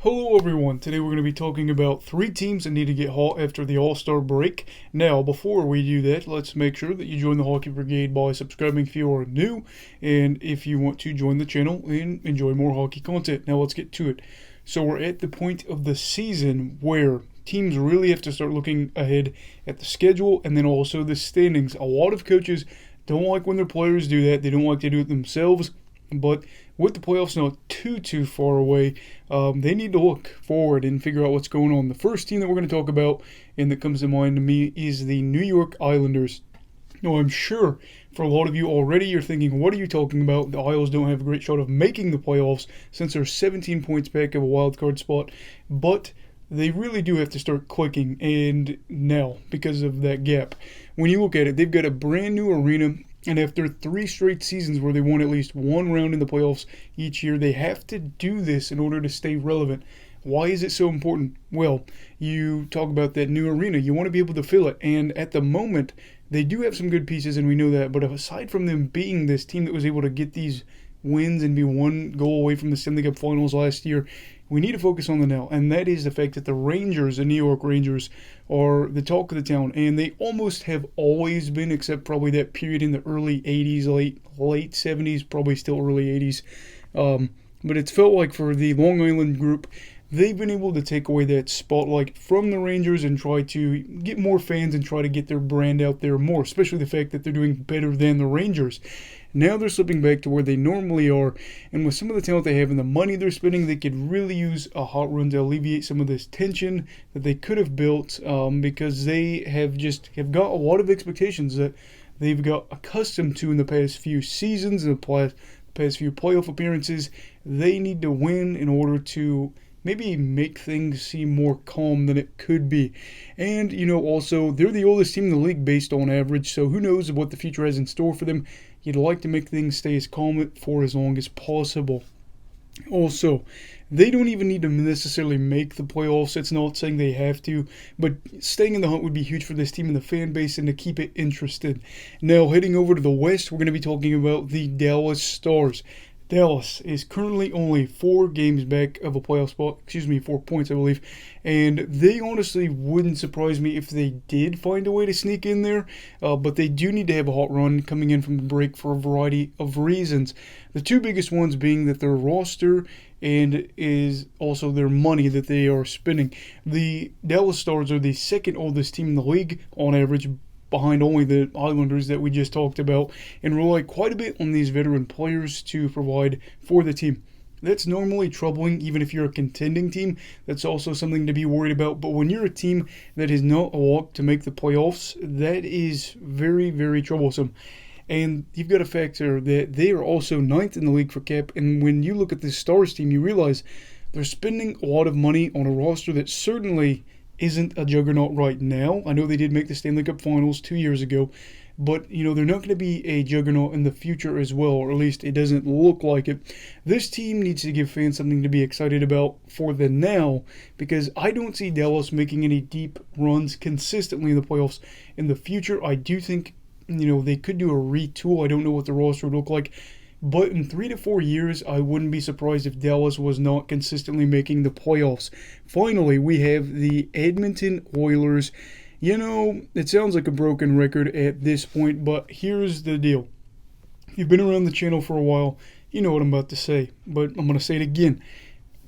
Hello everyone, today we're going to be talking about 3 teams that need to get hot after the All-Star break. Now, before we do that, let's make sure that you join the Hockey Brigade by subscribing if you are new, and if you want to join the channel and enjoy more hockey content. Now let's get to it. So we're at the point of the season where teams really have to start looking ahead at the schedule and then also the standings. A lot of coaches don't like when their players do that. They don't like to do it themselves. But with the playoffs not too far away, they need to look forward and figure out what's going on. The first team that we're going to talk about and that comes to mind to me is the New York Islanders. Now, I'm sure for a lot of you already, you're thinking, what are you talking about? The Isles don't have a great shot of making the playoffs since they're 17 points back of a wild card spot. But they really do have to start clicking, and now, because of that gap. When you look at it, they've got a brand new arena. And after 3 straight seasons where they won at least one round in the playoffs each year, they have to do this in order to stay relevant. Why is it so important? Well, you talk about that new arena. You want to be able to fill it. And at the moment, they do have some good pieces, and we know that. But aside from them being this team that was able to get these wins and be one goal away from the Stanley Cup Finals last year, we need to focus on the now, and that is the fact that the Rangers, the New York Rangers, are the talk of the town, and they almost have always been, except probably that period in the early 80s, late 70s, probably still early 80s. But it's felt like for the Long Island group, they've been able to take away that spotlight from the Rangers and try to get more fans and try to get their brand out there more, especially the fact that they're doing better than the Rangers. Now they're slipping back to where they normally are, and with some of the talent they have and the money they're spending, they could really use a hot run to alleviate some of this tension that they could have built, because they have got a lot of expectations that they've got accustomed to in the past few seasons, in the past few playoff appearances. They need to win in order to maybe make things seem more calm than it could be. And, also, they're the oldest team in the league based on average, so who knows what the future has in store for them. You'd like to make things stay as calm for as long as possible. Also, they don't even need to necessarily make the playoffs. It's not saying they have to, but staying in the hunt would be huge for this team and the fan base and to keep it interested. Now, heading over to the West, we're going to be talking about the Dallas Stars. Dallas is currently only 4 games back of a playoff spot, 4 points, I believe, and they honestly wouldn't surprise me if they did find a way to sneak in there, but they do need to have a hot run coming in from the break for a variety of reasons. The 2 biggest ones being that their roster and is also their money that they are spending. The Dallas Stars are the second oldest team in the league on average, behind only the Islanders that we just talked about, and rely quite a bit on these veteran players to provide for the team. That's normally troubling, even if you're a contending team. That's also something to be worried about. But when you're a team that is not a walk to make the playoffs, that is very troublesome. And you've got to factor that they are also 9th in the league for cap. And when you look at this Stars team, you realize they're spending a lot of money on a roster that certainly isn't a juggernaut right now. I know they did make the Stanley Cup Finals 2 years ago, but they're not going to be a juggernaut in the future as well, or at least it doesn't look like it. This team needs to give fans something to be excited about for the now, because I don't see Dallas making any deep runs consistently in the playoffs in the future. I do think they could do a retool. I don't know what the roster would look like, but in 3 to 4 years, I wouldn't be surprised if Dallas was not consistently making the playoffs. Finally, we have the Edmonton Oilers. It sounds like a broken record at this point, but here's the deal. If you've been around the channel for a while, you know what I'm about to say, but I'm going to say it again.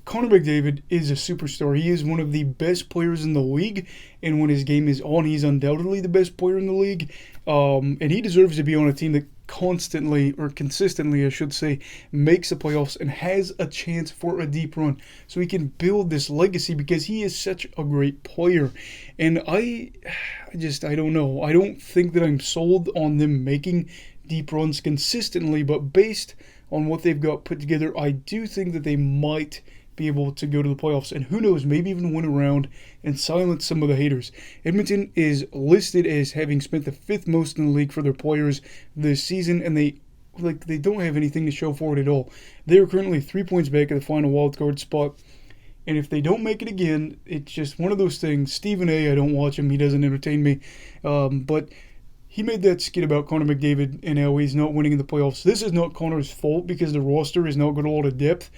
Connor McDavid is a superstar. He is one of the best players in the league, and when his game is on, he's undoubtedly the best player in the league, and he deserves to be on a team that consistently, I should say, makes the playoffs and has a chance for a deep run, so he can build this legacy because he is such a great player. And I don't know. I don't think that I'm sold on them making deep runs consistently, but based on what they've got put together, I do think that they might be able to go to the playoffs, and who knows, maybe even win a round and silence some of the haters. Edmonton is listed as having spent the 5th most in the league for their players this season, and they don't have anything to show for it at all. They are currently 3 points back at the final wildcard spot, and if they don't make it again, it's just one of those things. Stephen A., I don't watch him, he doesn't entertain me, but he made that skit about Connor McDavid and how he's not winning in the playoffs. This is not Connor's fault because the roster is not got a lot of depth.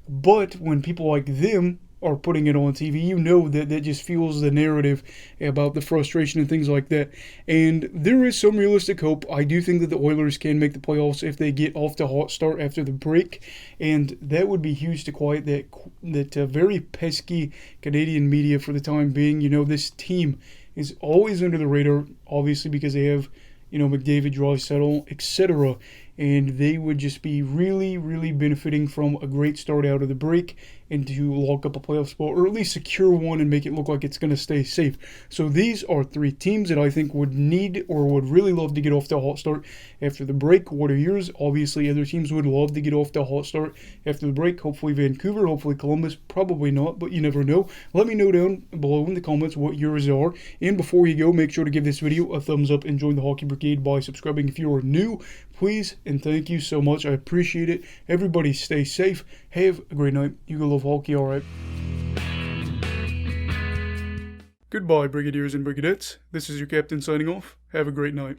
But when people like them are putting it on TV. You know that just fuels the narrative about the frustration and things like that. And there is some realistic hope. I do think that the Oilers can make the playoffs if they get off to a hot start after the break, and that would be huge to quiet that very pesky Canadian media for the time being. This team is always under the radar, obviously because they have McDavid, Draisaitl, etc. And they would just be really, really benefiting from a great start out of the break and to lock up a playoff spot, or at least secure one and make it look like it's going to stay safe. So these are three teams that I think would need or would really love to get off to a hot start after the break. What are yours? Obviously, other teams would love to get off to a hot start after the break. Hopefully Vancouver, hopefully Columbus, probably not, but you never know. Let me know down below in the comments what yours are. And before you go, make sure to give this video a thumbs up and join the Hockey Brigade by subscribing if you are new. Please and thank you so much. I appreciate it. Everybody stay safe. Have a great night. You go love hockey, alright? Goodbye, Brigadiers and Brigadettes. This is your captain signing off. Have a great night.